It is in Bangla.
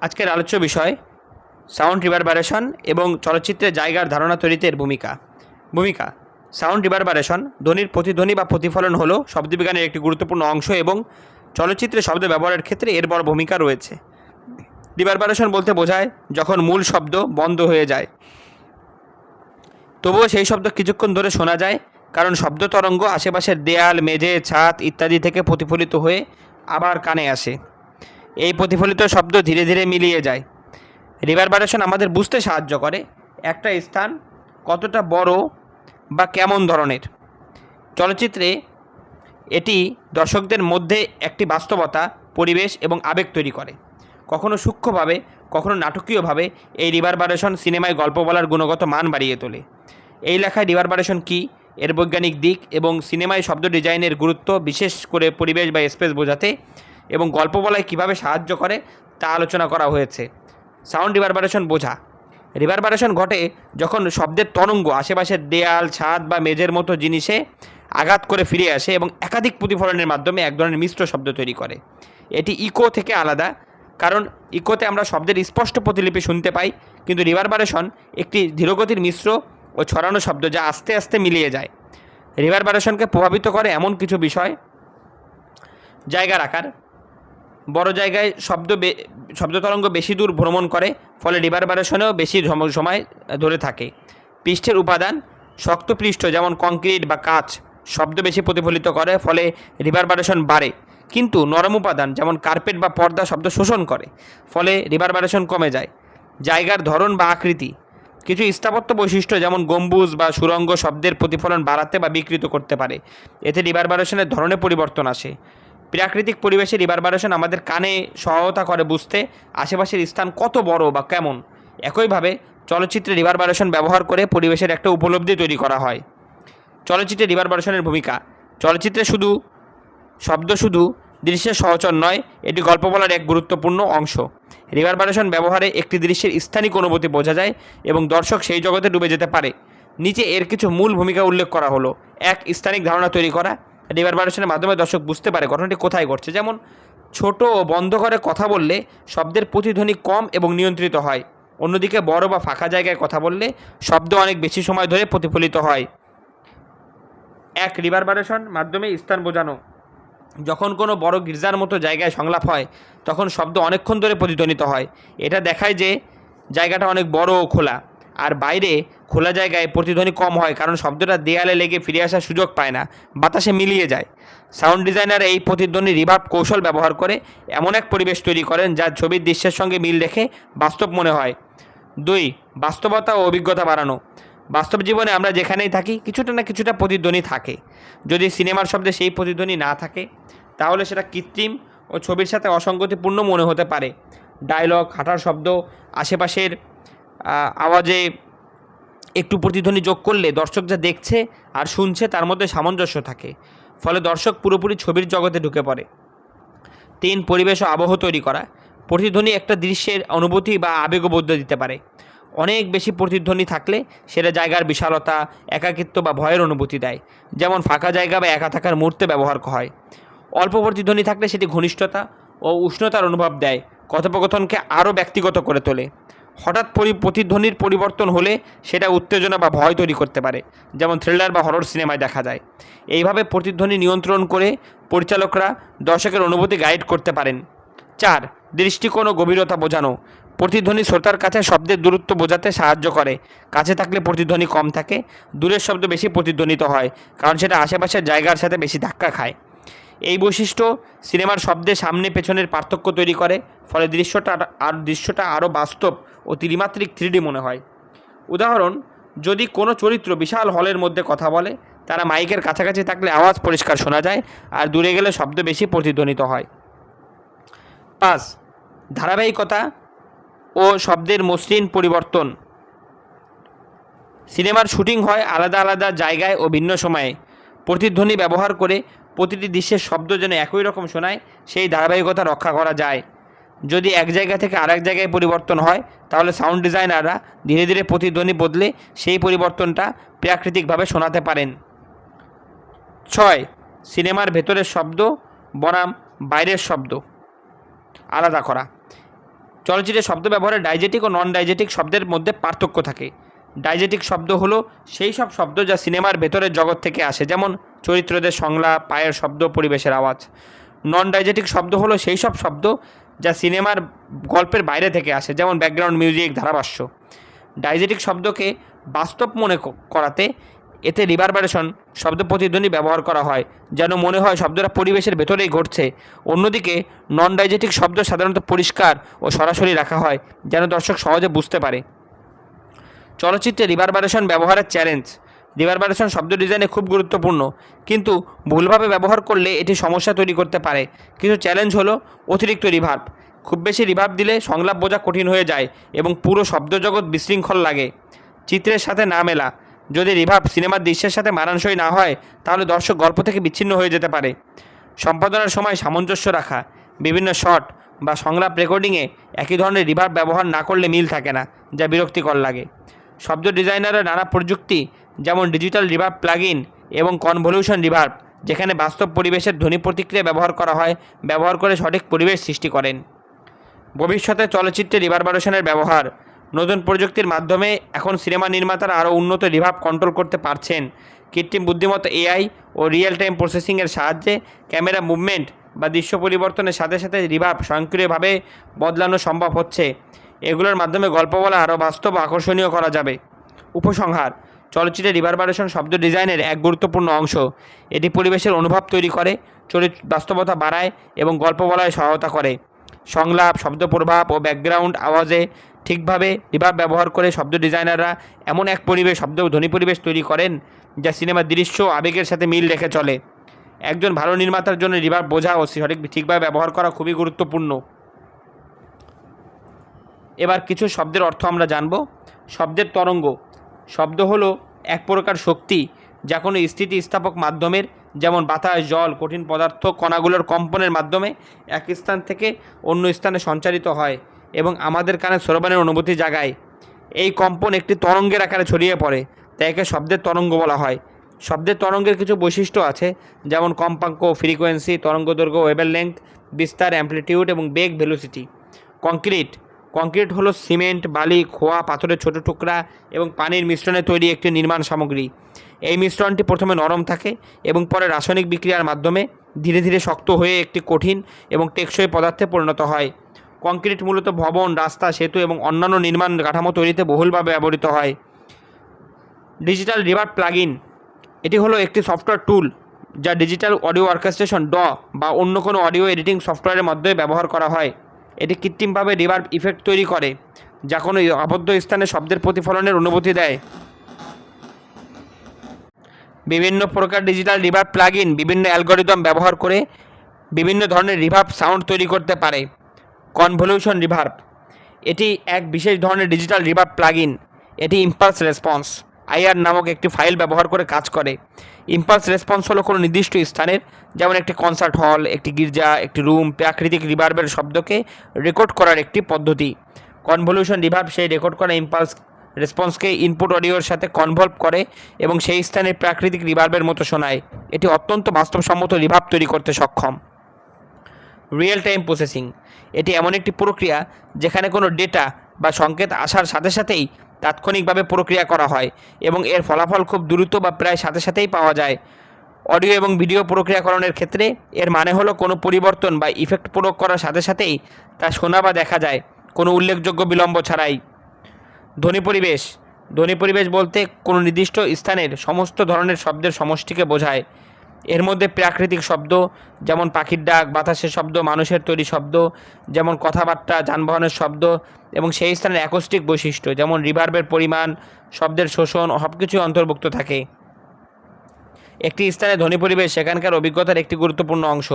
আজকের আলোচ্য বিষয় সাউন্ড রিভারবারেশন এবং চলচ্চিত্রের জায়গার ধারণা তৈরিতে এর ভূমিকা সাউন্ড রিভারবারেশন ধ্বনির প্রতিধ্বনি বা প্রতিফলন হলো শব্দবিজ্ঞানের একটি গুরুত্বপূর্ণ অংশ এবং চলচ্চিত্রে শব্দ ব্যবহারের ক্ষেত্রে এর বড় ভূমিকা রয়েছে। রিভারবারেশন বলতে বোঝায় যখন মূল শব্দ বন্ধ হয়ে যায় তবুও সেই শব্দ কিছুক্ষণ ধরে শোনা যায়, কারণ শব্দ তরঙ্গ আশেপাশের দেয়াল, মেঝে, ছাদ ইত্যাদি থেকে প্রতিফলিত হয়ে আবার কানে আসে। এই প্রতিফলিত শব্দ ধীরে ধীরে মিলিয়ে যায়। রিভারবারেশন আমাদের বুঝতে সাহায্য করে একটা স্থান কতটা বড় বা কেমন ধরনের। চলচ্চিত্রে এটি দর্শকদের মধ্যে একটি বাস্তবতা, পরিবেশ এবং আবেগ তৈরি করে, কখনো সূক্ষ্মভাবে, কখনো নাটকীয়ভাবে। এই রিভারবারেশন সিনেমায় গল্প বলার গুণগত মান বাড়িয়ে তোলে। এই লেখায় রিভারবারেশন কী, এর বৈজ্ঞানিক দিক এবং সিনেমায় শব্দ ডিজাইনের গুরুত্ব, বিশেষ করে পরিবেশ বা স্পেস বোঝাতে এবং গল্প বলায় কীভাবে সাহায্য করে তা আলোচনা করা হয়েছে। সাউন্ড রিভারবারেশন বোঝা। রিভারবারেশন ঘটে যখন শব্দের তরঙ্গ আশেপাশের দেয়াল, ছাদ বা মেঝের মতো জিনিসে আঘাত করে ফিরে আসে এবং একাধিক প্রতিফলনের মাধ্যমে এক ধরনের মিশ্র শব্দ তৈরি করে। এটি ইকো থেকে আলাদা, কারণ ইকোতে আমরা শব্দের স্পষ্ট প্রতিলিপি শুনতে পাই, কিন্তু রিভারবারেশন একটি ধীরগতির মিশ্র ও ছড়ানো শব্দ যা আস্তে আস্তে মিলিয়ে যায়। রিভারবারেশনকে প্রভাবিত করে এমন কিছু বিষয়: জায়গার আকার। বড় জায়গায় শব্দ তরঙ্গ বেশি দূর ভ্রমণ করে, ফলে রিভারবারেশনেও বেশি সময় ধরে থাকে। পৃষ্ঠের উপাদান। শক্ত পৃষ্ঠ যেমন কংক্রিট বা কাঁচ শব্দ বেশি প্রতিফলিত করে, ফলে রিভারবারেশন বাড়ে, কিন্তু নরম উপাদান যেমন কার্পেট বা পর্দা শব্দ শোষণ করে, ফলে রিভারবারেশন কমে যায়। জায়গার ধরন বা আকৃতি। কিছু স্থাপত্য বৈশিষ্ট্য যেমন গম্বুজ বা সুড়ঙ্গ শব্দের প্রতিফলন বাড়াতে বা বিকৃত করতে পারে, এতে রিভারবারেশনের ধরনে পরিবর্তন আসে। প্রাকৃতিক পরিবেশে রিভারবারেশন আমাদের কানে সহায়তা করে বুঝতে আশেপাশের স্থান কত বড় বা কেমন। একইভাবে চলচ্চিত্রে রিভারবারেশন ব্যবহার করে পরিবেশের একটা উপলব্ধি তৈরি করা হয়। চলচ্চিত্রে রিভারবারেশনের ভূমিকা। চলচ্চিত্রে শব্দ শুধু দৃশ্যের সহচর নয়, এটি গল্প বলার এক গুরুত্বপূর্ণ অংশ। রিভারবারেশন ব্যবহারে একটি দৃশ্যের স্থানিক অনুভূতি বোঝা যায় এবং দর্শক সেই জগতে ডুবে যেতে পারে। নিচে এর কিছু মূল ভূমিকা উল্লেখ করা হলো। এক, স্থানিক ধারণা তৈরি করা। রিভারবারেশনের মাধ্যমে দর্শক বুঝতে পারে ঘটনাটি কোথায় ঘটছে। যেমন ছোট ও বন্ধ করে কথা বললে শব্দের প্রতিধ্বনি কম এবং নিয়ন্ত্রিত হয়, অন্যদিকে বড় বা ফাঁকা জায়গায় কথা বললে শব্দ অনেক বেশি সময় ধরে প্রতিফলিত হয়। এক, রিভারবারেশন মাধ্যমে স্থান বোঝানো। যখন কোনো বড় গির্জার মতো জায়গায় সংলাপ হয় তখন শব্দ অনেকক্ষণ ধরে প্রতিধ্বনিত হয়। এটা দেখায় যে জায়গাটা অনেক বড় ও খোলা, আর বাইরে খোলা জায়গায় প্রতিধ্বনি কম হয়, কারণ শব্দটা দেয়ালে লেগে ফিরে আসার সুযোগ পায় না, বাতাসে মিলিয়ে যায়। সাউন্ড ডিজাইনার এই প্রতিধ্বনি রিভার্ব কৌশল ব্যবহার করে এমন এক পরিবেশ তৈরি করেন যা ছবির দৃশ্যের সঙ্গে মিল রেখে বাস্তব মনে হয়। দুই, বাস্তবতা ও অভিজ্ঞতা বাড়ানো। বাস্তব জীবনে আমরা যেখানেই থাকি কিছুটা না কিছুটা প্রতিধ্বনি থাকে। যদি সিনেমার শব্দে সেই প্রতিধ্বনি না থাকে তাহলে সেটা কৃত্রিম ও ছবির সাথে অসঙ্গতিপূর্ণ মনে হতে পারে। ডায়লগ, হাঁটার শব্দ, আশেপাশের আওয়াজে একটু প্রতিধ্বনি যোগ করলে দর্শক যা দেখছে আর শুনছে তার মধ্যে সামঞ্জস্য থাকে, ফলে দর্শক পুরোপুরি ছবির জগতে ঢুকে পড়ে। তিন, পরিবেশ ও আবহ তৈরি করা। প্রতিধ্বনি একটা দৃশ্যের অনুভূতি বা আবেগও বদলে দিতে পারে। অনেক বেশি প্রতিধ্বনি থাকলে সেটা জায়গার বিশালতা, একাকিত্ব বা ভয়ের অনুভূতি দেয়, যেমন ফাঁকা জায়গা বা একা থাকার মুহূর্তে ব্যবহার হয়। অল্প প্রতিধ্বনি থাকলে সেটি ঘনিষ্ঠতা ও উষ্ণতার অনুভব দেয়, কথোপকথনকে আরও ব্যক্তিগত করে তোলে। হঠাৎ প্রতিধ্বনির পরিবর্তন হলে সেটা উত্তেজনা বা ভয় তৈরি করতে পারে, যেমন থ্রিলার বা হরর সিনেমায় দেখা যায়। এইভাবে প্রতিধ্বনি নিয়ন্ত্রণ করে পরিচালকরা দর্শকের অনুভূতি গাইড করতে পারেন। চার, দৃষ্টিকোণ ও গভীরতা বোঝানো। প্রতিধ্বনি শ্রোতার কাছে শব্দের দূরত্ব বোঝাতে সাহায্য করে। কাছে থাকলে প্রতিধ্বনি কম থাকে, দূরের শব্দ বেশি প্রতিধ্বনিত হয়, কারণ সেটা আশেপাশের জায়গার সাথে বেশি ধাক্কা খায়। এই বৈশিষ্ট্য সিনেমার শব্দের সামনে পেছনের পার্থক্য তৈরি করে, ফলে দৃশ্যটা আরও বাস্তব ও ত্রিমাত্রিক 3D মনে হয়। উদাহরণ, যদি কোনো চরিত্র বিশাল হলের মধ্যে কথা বলে, তারা মাইকের কাছাকাছি থাকলে আওয়াজ পরিষ্কার শোনা যায়, আর দূরে গেলে শব্দ বেশি প্রতিধ্বনিত হয়। 5, ধারাবাহিকতা ও শব্দের মসৃণ পরিবর্তন। সিনেমার শুটিং হয় আলাদা আলাদা জায়গায় ও ভিন্ন সময়ে। প্রতিধ্বনি ব্যবহার করে প্রতিটি দৃশ্যের শব্দ যেন একই রকম শোনায়, সেই ধারাবাহিকতা রক্ষা করা যায়। যদি এক জায়গা থেকে আরেক জায়গায় পরিবর্তন হয় তাহলে সাউন্ড ডিজাইনাররা ধীরে ধীরে প্রতিধ্বনি বদলে সেই পরিবর্তনটা প্রাকৃতিকভাবে শোনাতে পারেন। 6, সিনেমার ভেতরের শব্দ বনাম বাইরের শব্দ আলাদা করা। চলচ্চিত্রে শব্দ ব্যবহারে ডাইজেটিক ও নন ডাইজেটিক শব্দের মধ্যে পার্থক্য থাকে। ডাইজেটিক শব্দ হলো সেই সব শব্দ যা সিনেমার ভেতরের জগৎ থেকে আসে, যেমন চরিত্রদের সংলাপ, পায়ের শব্দ, পরিবেশের আওয়াজ। নন ডাইজেটিক শব্দ হলো সেই সব শব্দ যা সিনেমার গল্পের বাইরে থেকে আসে, যেমন ব্যাকগ্রাউন্ড মিউজিক, ধারাভাষ্য। ডাইজেটিক শব্দকে বাস্তব মনে করাতে এতে রিভারবেরেশন শব্দ প্রতিধ্বনি ব্যবহার করা হয়, যেন মনে হয় শব্দটা পরিবেশের ভেতরেই ঘটছে। অন্যদিকে নন ডাইজেটিক শব্দ সাধারণত পরিষ্কার ও সরাসরি রাখা হয়, যেন দর্শক সহজে বুঝতে পারে। চলচ্চিত্রে রিভারবেরেশন ব্যবহারের চ্যালেঞ্জ। রিভারবেরেশন শব্দ ডিজাইনে খুব গুরুত্বপূর্ণ, কিন্তু ভুলভাবে ব্যবহার করলে এটি সমস্যা তৈরি করতে পারে। কিছু চ্যালেঞ্জ হলো অতিরিক্ত রিভার্ব। খুব বেশি রিভার্ব দিলে সংলাপ বোঝা কঠিন হয়ে যায় এবং পুরো শব্দজগৎ বিশৃঙ্খল লাগে। চিত্রের সাথে না মেলা। যদি রিভার্ব সিনেমার দৃশ্যের সাথে মানানসই না হয়, তাহলে দর্শক গল্প থেকে বিচ্ছিন্ন হয়ে যেতে পারে। সম্পাদনার সময় সামঞ্জস্য রাখা। বিভিন্ন শট বা সংলাপ রেকর্ডিংয়ে একই ধরনের রিভার্ব ব্যবহার না করলে মিল থাকে না, যা বিরক্তিকর লাগে। শব্দ ডিজাইনারের নানা প্রযুক্তি, যেমন ডিজিটাল রিভার্ব প্লাগইন এবং কনভলিউশন রিভার্ব, যেখানে বাস্তব পরিবেশের ধ্বনি প্রতিক্রিয়া ব্যবহার করা হয়, ব্যবহার করে সঠিক পরিবেশ সৃষ্টি করেন। ভবিষ্যতে চলচ্চিত্রে রিভারবেরেশনের ব্যবহার। নতুন প্রযুক্তির মাধ্যমে এখন সিনেমা নির্মাতারা আরও উন্নত রিভার্ব কন্ট্রোল করতে পারছেন। কৃত্রিম বুদ্ধিমত্তা, এআই ও রিয়েল টাইম প্রসেসিংয়ের সাহায্যে ক্যামেরা মুভমেন্ট বা দৃশ্য পরিবর্তনের সাথে সাথে রিভার্ব স্বয়ংক্রিয়ভাবে বদলানো সম্ভব হচ্ছে। এগুলোর মাধ্যমে গল্প বলা আরও বাস্তব ও আকর্ষণীয় করা যাবে। উপসংহার: চলচ্চিত্রে রিভারবেরেশন শব্দ ডিজাইনের এক গুরুত্বপূর্ণ অংশ। এটি পরিবেশের অনুভব তৈরি করে, বাস্তবতা বাড়ায় এবং গল্প বলায় সহায়তা করে। সংলাপ, শব্দ প্রভাব ও ব্যাকগ্রাউন্ড আওয়াজে ঠিকভাবে রিভার্ব ব্যবহার করে শব্দ ডিজাইনাররা এমন এক পরিবেশ, শব্দ ও ধ্বনি পরিবেশ তৈরি করেন যা সিনেমার দৃশ্য ও আবেগের সাথে মিল রেখে চলে। একজন ভালো নির্মাতার জন্য রিভার্ব বোঝা ও ঠিকভাবে ব্যবহার করা খুবই গুরুত্বপূর্ণ। এবার কিছু শব্দের অর্থ আমরা জানব। শব্দের তরঙ্গ। শব্দ হলো এক প্রকার শক্তি যা কোনো স্থিতিস্থাপক মাধ্যমের, যেমন বাতাস, জল, কঠিন পদার্থ কণাগুলোর কম্পনের মাধ্যমে এক স্থান থেকে অন্য স্থানে সঞ্চারিত হয় এবং আমাদের কানে শ্রবণের অনুভূতি জাগায়। এই কম্পন একটি তরঙ্গের আকারে ছড়িয়ে পড়ে, তাই একে শব্দের তরঙ্গ বলা হয়। শব্দের তরঙ্গের কিছু বৈশিষ্ট্য আছে, যেমন কম্পাঙ্ক, ফ্রিকোয়েন্সি, তরঙ্গদৈর্ঘ্য, ওয়েভলেংথ, বিস্তার, অ্যামপ্লিটিউড এবং বেগ, ভেলোসিটি। কংক্রিট। কংক্রিট হলো সিমেন্ট, বালি, খোয়া, পাথরের ছোট টুকরা এবং পানির মিশ্রণে তৈরি একটি নির্মাণ সামগ্রী। এই মিশ্রণটি প্রথমে নরম থাকে এবং পরে রাসায়নিক বিক্রিয়ার মাধ্যমে ধীরে ধীরে শক্ত হয়ে একটি কঠিন এবং টেকসই পদার্থে পরিণত হয়। কংক্রিট মূলত ভবন, রাস্তা, সেতু এবং অন্যান্য নির্মাণ কাঠামো তৈরিতে বহুলভাবে ব্যবহৃত হয়। Digital reverb plugin. এটি হলো একটি সফটওয়্যার টুল যা ডিজিটাল অডিও অর্কেস্ট্রেশন বা অন্য কোনো অডিও এডিটিং সফটওয়্যারের মাধ্যমে ব্যবহার করা হয়। এটি কৃত্রিমভাবে রিভার্ব ইফেক্ট তৈরি করে যা কোনো আবদ্ধ স্থানে শব্দের প্রতিফলনের অনুভূতি দেয়। বিভিন্ন প্রকার ডিজিটাল রিভার্ব প্লাগইন বিভিন্ন অ্যালগরিদম ব্যবহার করে বিভিন্ন ধরনের রিভার্ব সাউন্ড তৈরি করতে পারে। Convolution reverb. এটি এক বিশেষ ধরনের ডিজিটাল রিভার্ব প্লাগইন। এটি ইম্পালস রেসপন্স আইআর নামক একটি ফাইল ব্যবহার করে কাজ করে। ইম্পালস রেসপন্স হলো কোনো নির্দিষ্ট স্থানের, যেমন একটি কনসার্ট হল, একটি গির্জা, একটি রুম, প্রাকৃতিক রিভার্বের শব্দকে রেকর্ড করার একটি পদ্ধতি। কনভলিউশন রিভার্ব সেই রেকর্ড করা ইম্পালস রেসপন্সকে ইনপুট অডিওর সাথে কনভলভ করে এবং সেই স্থানের প্রাকৃতিক রিভার্বের মতো শোনায়। এটি অত্যন্ত বাস্তবসম্মত রিভার্ব তৈরি করতে সক্ষম। Real time processing. এটি এমন একটি প্রক্রিয়া যেখানে কোনো ডেটা বা সংকেত আসার সাথে সাথেই তাৎক্ষণিকভাবে প্রক্রিয়া করা হয় এবং এর ফলাফল খুব দ্রুত বা প্রায় সাথে সাথেই পাওয়া যায়। অডিও এবং ভিডিও প্রক্রিয়াকরণের ক্ষেত্রে এর মানে হলো কোনো পরিবর্তন বা ইফেক্ট প্রয়োগ করার সাথে সাথেই তা শোনা বা দেখা যায়, কোনো উল্লেখযোগ্য বিলম্ব ছাড়াই। ধ্বনি পরিবেশ। ধ্বনি পরিবেশ বলতে কোনো নির্দিষ্ট স্থানের সমস্ত ধরনের শব্দের সমষ্টিকে বোঝায়। এর মধ্যে প্রাকৃতিক শব্দ, যেমন পাখির ডাক, বাতাসের শব্দ, মানুষের তৈরি শব্দ, যেমন কথাবার্তা, যানবাহনের শব্দ, এবং সেই স্থানের অ্যাকোস্টিক বৈশিষ্ট্য, যেমন রিভার্বের পরিমাণ, শব্দের শোষণ, সব কিছুই অন্তর্ভুক্ত থাকে। একটি স্থানে ধ্বনি পরিবেশ সেখানকার অভিজ্ঞতার একটি গুরুত্বপূর্ণ অংশ।